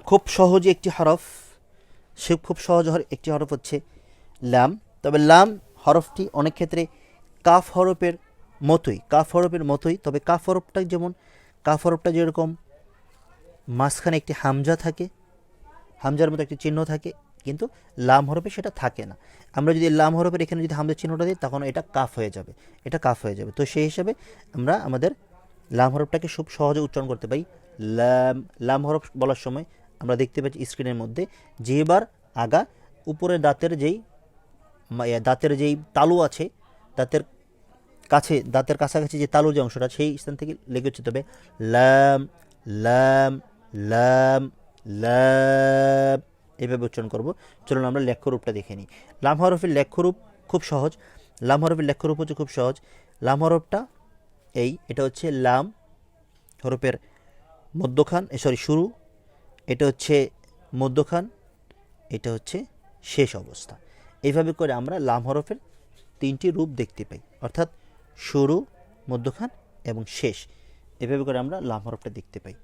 খুব সহজে একটি হরফ, সে খুব সহজ একটি হরফ হচ্ছে লাম। তবে লাম হরফটি অনেক ক্ষেত্রে কাফ হরফের মতোই, তবে কাফ হরফটা যেমন, কাফ হরফটা যেরকম মাঝখানে একটি হামজা থাকে, হামজার মতো একটি চিহ্ন থাকে, কিন্তু লাম হরফে সেটা থাকে না। আমরা যদি লাম হরফের এখানে যদি হামজার চিহ্নটা দিই তখন এটা কাফ হয়ে যাবে, তো সেই হিসাবে আমরা আমাদের লাম হরফটাকে খুব সহজে উচ্চারণ করতে পারি। লাম, লাম হরফ বলার সময় আমরা দেখতে পাচ্ছি স্ক্রিনের মধ্যে যেবার আগা উপরে দাঁতের যেই তালু আছে, দাঁতের দাঁতের কাছাকাছি যে তালু যে অংশটা, সেই স্থান থেকে লেগে উচ্চারিত হবে লাম, লাম, লাম, লাম, এভাবে উচ্চারণ করব। চলুন আমরা লেখ্যরূপটা দেখে নিই। লাম হরফের লেখ্যরূপ খুব সহজ। লাম হরফের লেখ্যরূপ হচ্ছে খুব সহজ। লাম হরফটা এটা হচ্ছে লাম হরফের মধ্যখান, শুরু, এটা হচ্ছে মধ্যখান, এটা হচ্ছে শেষ অবস্থা। এইভাবে করে আমরা লাম হরফের তিনটি রূপ দেখতে পাই, অর্থাৎ শুরু, মধ্যখান এবং শেষ। এভাবে করে আমরা লাম হরফটা দেখতে পাই।